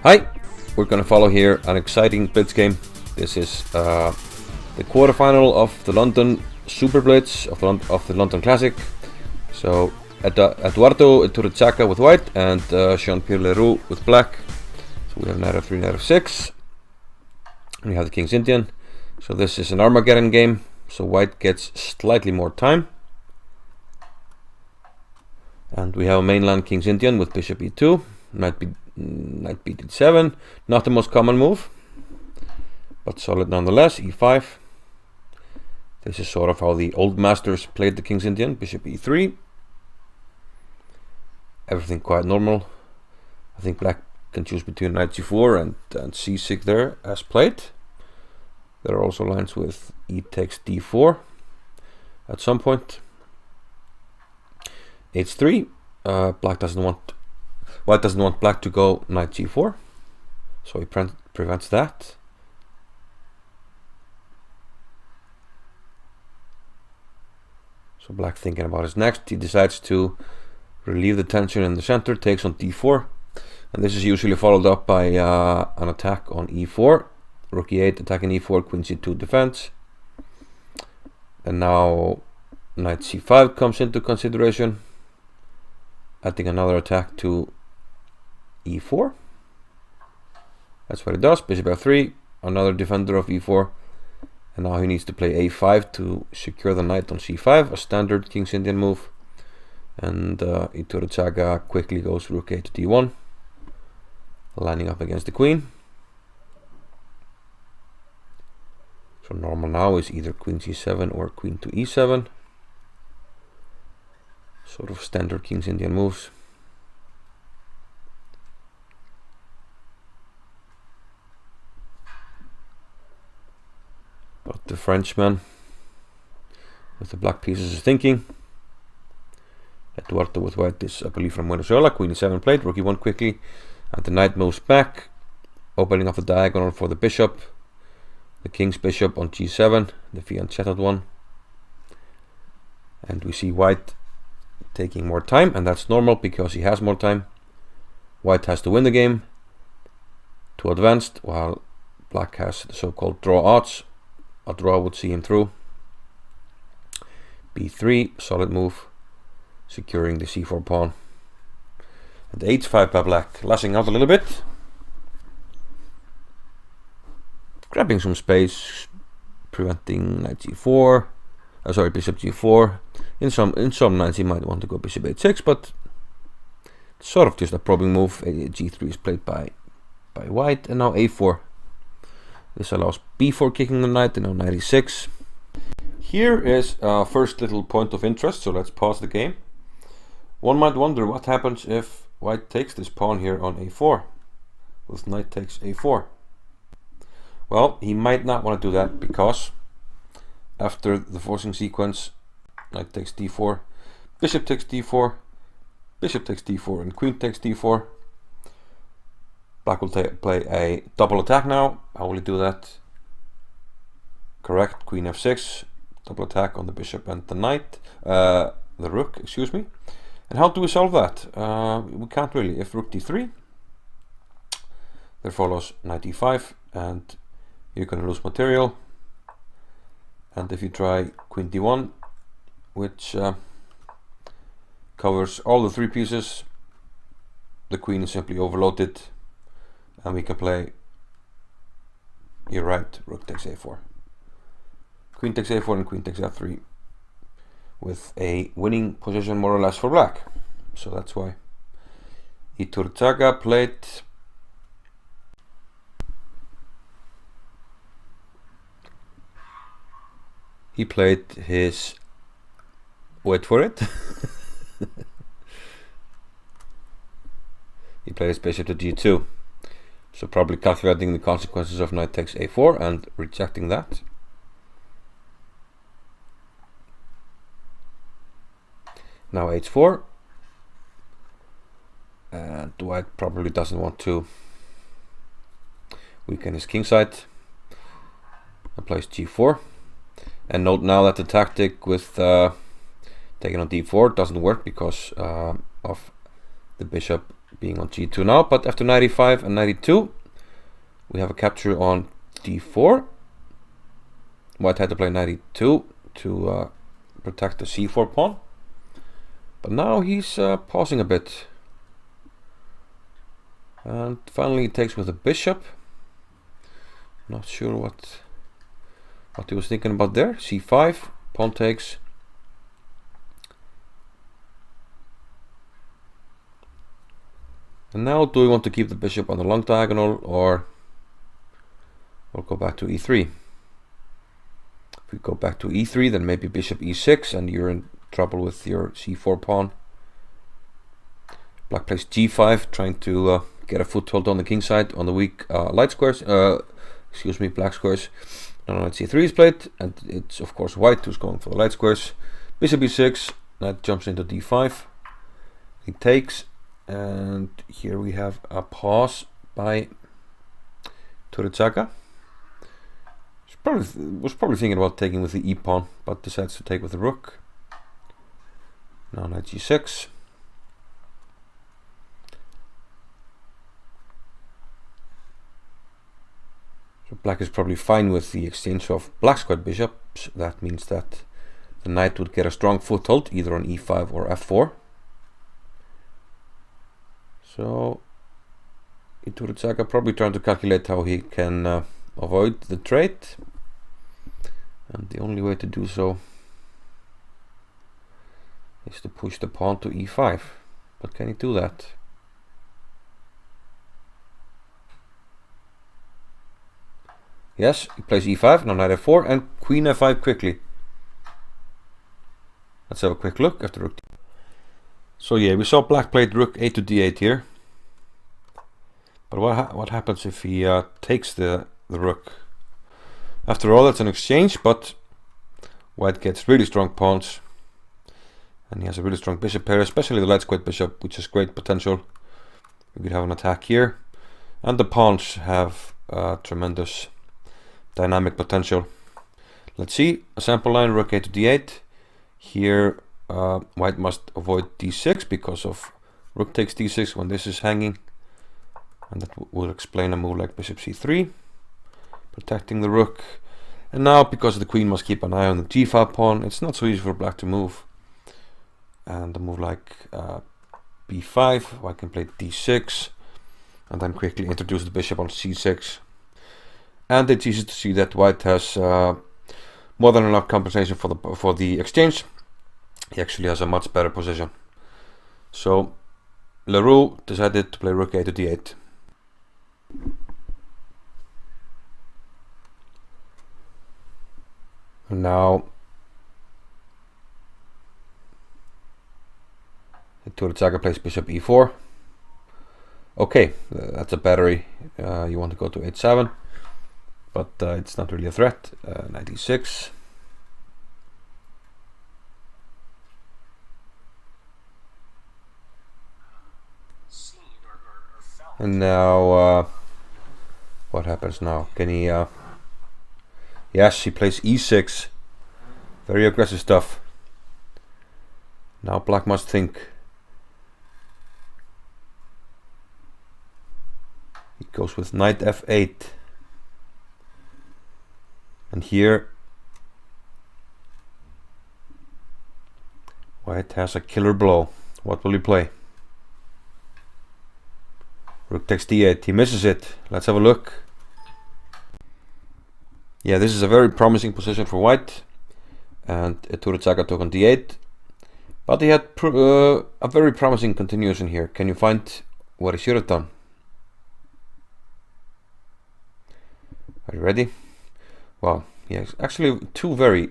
Hi, we're gonna follow here an exciting Blitz game. This is the quarterfinal of the London Super Blitz of the London Classic. So Eduardo E.Iturrizaga with white and Jean-Pierre Roux with black. So we have knight f3, knight f6. We have the King's Indian. So this is an Armageddon game. So white gets slightly more time. And we have a mainland King's Indian with bishop e2, knight b d7, not the most common move, but solid nonetheless. e5. This is sort of how the old masters played the King's Indian. Bishop e3. Everything quite normal. I think black can choose between knight c4 and c6 there as played. There are also lines with e takes d4 at some point. h3. White doesn't want black to go knight g4, so he prevents that. So black thinking about his next. He decides to relieve the tension in the center, takes on d4, and this is usually followed up by an attack on e4. Rook e8, attacking e4, queen c2 defense. And now knight c5 comes into consideration, adding another attack to e4. That's what it does. Bishop f3, another defender of e4, and now he needs to play a5 to secure the knight on c5, a standard King's Indian move. And E.Iturrizaga quickly goes rook a to d1, lining up against the queen. So normal now is either queen c7 or queen to e7, sort of standard King's Indian moves. But the Frenchman with the black pieces is thinking. Eduardo with white is, I believe, from Venezuela. Queen e7 played, rook e1 quickly, and the knight moves back, opening up the diagonal for the bishop. The king's bishop on g7, the fianchetted one. And we see white taking more time, and that's normal because he has more time. White has to win the game to advanced, while black has the so-called draw odds. A draw would see him through. b3, solid move, securing the c4 pawn. And h5 by black, lashing out a little bit, grabbing some space, preventing knight g4. Bishop g4. In some knights he might want to go bishop h6, but sort of just a probing move. g3 is played by white, and now a4. This allows b4 kicking the knight, and now knight e6. Here is our first little point of interest, so let's pause the game. One might wonder what happens if white takes this pawn here on a4, with knight takes a4. Well, he might not want to do that because after the forcing sequence, knight takes d4, bishop takes d4, bishop takes d4, and queen takes d4. Black will play a double attack now. How will he do that? Correct, queen f6, double attack on the bishop and the knight, the rook, excuse me. And how do we solve that? We can't really. If rook d3, there follows knight e5, and you're going to lose material. And if you try queen d1, which covers all the three pieces, the queen is simply overloaded, and we can play, you're right, rook takes a4. Queen takes a4 and queen takes f3, with a winning position more or less for black. So that's why E.Iturrizaga played his, wait for it, he played his bishop to g2, so probably calculating the consequences of knight takes a4 and rejecting that. Now h4, and white probably doesn't want to weaken his king side, and plays g4. And note now that the tactic with taking on d4 doesn't work because of the bishop being on g2 now, but after 95 and 92 we have a capture on d4. White had to play 92 to protect the c4 pawn, but now he's pausing a bit, and finally he takes with the bishop. Not sure what he was thinking about there. c5, pawn takes. And now, do we want to keep the bishop on the long diagonal, or we'll go back to e3? If we go back to e3, then maybe bishop e6, and you're in trouble with your c4 pawn. Black plays g5, trying to get a foothold on the king side on the weak light squares. Excuse me, black squares. Now c3 is played, and it's of course white who's going for the light squares. Bishop e6, that jumps into d5. He takes. And here we have a pause by E.Iturrizaga. Was probably thinking about taking with the e pawn, but decides to take with the rook. Now knight g6. So black is probably fine with the exchange of black squared bishops. That means that the knight would get a strong foothold either on e5 or f4. So E.Iturrizaga probably trying to calculate how he can avoid the trade, and the only way to do so is to push the pawn to e5. But can he do that? Yes, he plays e5, now knight f4 and queen f5 quickly. Let's have a quick look after rook. So yeah, we saw black played rook a to d8 here. But what happens if he takes the rook? After all, it's an exchange, but white gets really strong pawns, and he has a really strong bishop pair, especially the light squared bishop, which has great potential. We could have an attack here, and the pawns have tremendous dynamic potential. Let's see, a sample line, rook a to d8. Here white must avoid d6 because of rook takes d6 when this is hanging, and that will explain a move like bishop c3, protecting the rook. And now, because the queen must keep an eye on the g5 pawn, it's not so easy for black to move. And a move like b5, white can play d6, and then quickly introduce the bishop on c6. And it's easy to see that white has more than enough compensation for the exchange. He actually has a much better position. So Roux decided to play rook a to d8. And now E.Iturrizaga plays bishop e4. Okay, that's a battery. You want to go to h7, but it's not really a threat. Knight e6. And now, what happens now? Can he? Yes, he plays e6. Very aggressive stuff. Now black must think. He goes with knight f8. And here, white has a killer blow. What will he play? Rook takes d8. He misses it. Let's have a look. Yeah, this is a very promising position for white, and E.Iturrizaga took on d8, but he had a very promising continuation here. Can you find what he should have done? Are you ready? Well, yes, actually two very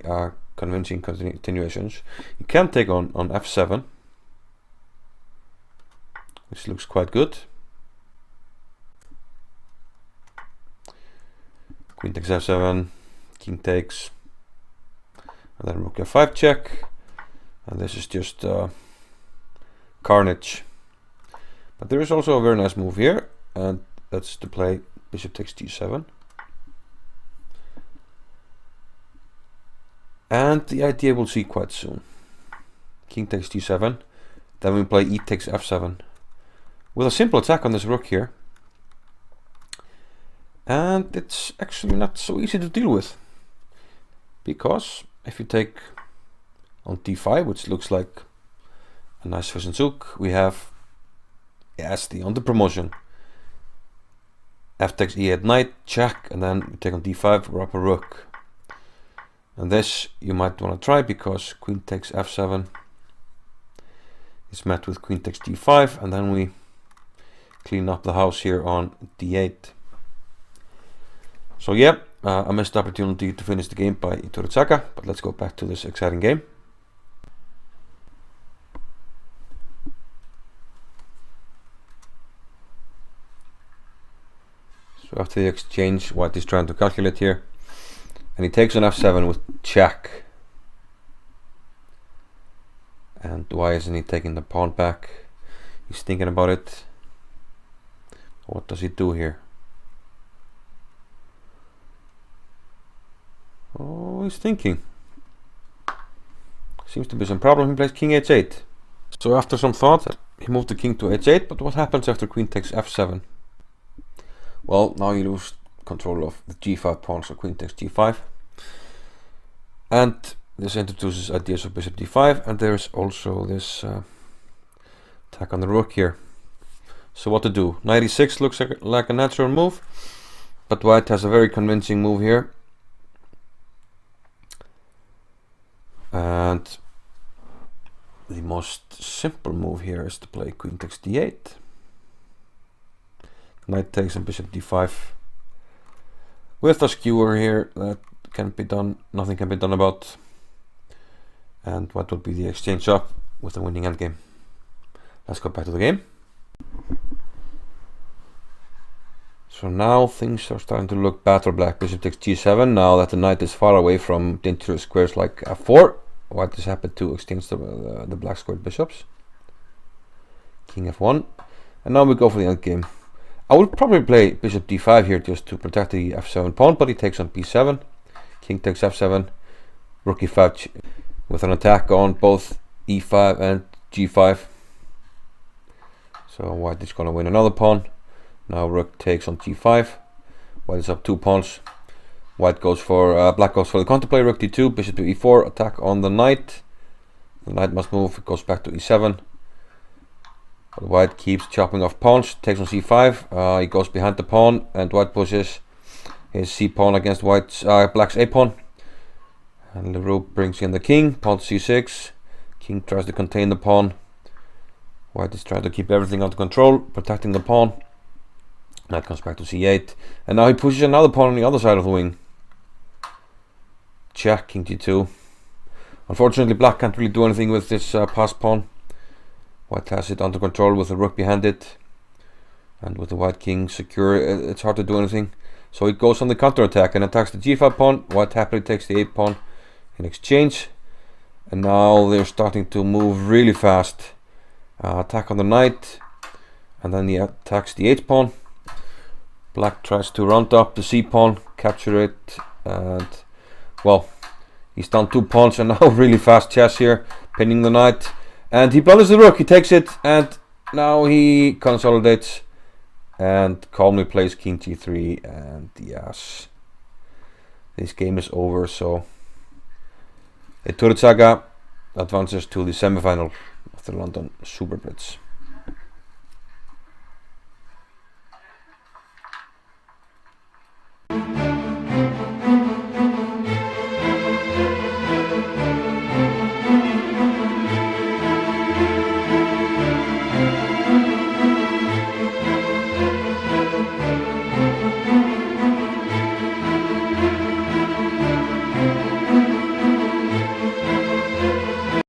convincing continuations. You can take on f7, which looks quite good. Queen takes f7, king takes, and then rook f5 check, and this is just carnage. But there is also a very nice move here, and that's to play bishop takes d7. And the idea we'll see quite soon. King takes d7, then we play e takes f7, with a simple attack on this rook here. And it's actually not so easy to deal with, because if you take on d5, which looks like a nice Swiss zook, we have, yes, the under promotion. F takes e8 knight, check, and then we take on d5, we're up a rook. And this you might want to try, because queen takes f7 is met with queen takes d5, and then we clean up the house here on d8. So yeah, a missed opportunity to finish the game by E.Iturrizaga, but let's go back to this exciting game. So after the exchange, white is trying to calculate here, and he takes on f7 with check. And why isn't he taking the pawn back? He's thinking about it. What does he do here? Oh, he's thinking. Seems to be some problem. He plays king h8. So after some thought, he moved the king to h8, but what happens after queen takes f7? Well, now you lose control of the g5 pawn, so queen takes g5. And this introduces ideas of bishop d5, and there's also this attack on the rook here. So what to do? Knight e6 looks like a natural move, but white has a very convincing move here. And the most simple move here is to play queen takes d8. Knight takes and bishop d5. With a skewer here that can be done, nothing can be done about. And what would be the exchange up with the winning endgame? Let's go back to the game. So now things are starting to look bad for black. Bishop takes g7. Now that the knight is far away from dangerous squares like f4, white is happy to exchange the black squared bishops. King f1. And now we go for the endgame. I would probably play bishop d5 here just to protect the f7 pawn, but he takes on b7. King takes f7. Rook e5 with an attack on both e5 and g5. So white is going to win another pawn. Now rook takes on g5. White is up 2 pawns. White goes for black goes for the counterplay. Rook d2, bishop to e4. Attack on the knight. The knight must move. It goes back to e7. But white keeps chopping off pawns. Takes on c5. He goes behind the pawn, and white pushes his c pawn against white's black's a pawn. And Roux brings in the king. Pawn to c6. King tries to contain the pawn. White is trying to keep everything under control, protecting the pawn. Knight comes back to c8, and now he pushes another pawn on the other side of the wing. Check, king g2. Unfortunately, black can't really do anything with this passed pawn. White has it under control with the rook behind it, and with the white king secure, it's hard to do anything. So it goes on the counter attack and attacks the g5 pawn. White happily takes the 8 pawn in exchange, and now they're starting to move really fast. Attack on the knight, and then he attacks the 8 pawn. Black tries to round up the c pawn, capture it, and well, he's done 2 pawns, and now really fast chess here, pinning the knight, and he blunders the rook. He takes it, and now he consolidates and calmly plays king g3, and yes, this game is over. So E.Iturrizaga advances to the semi-final of the London Super Blitz.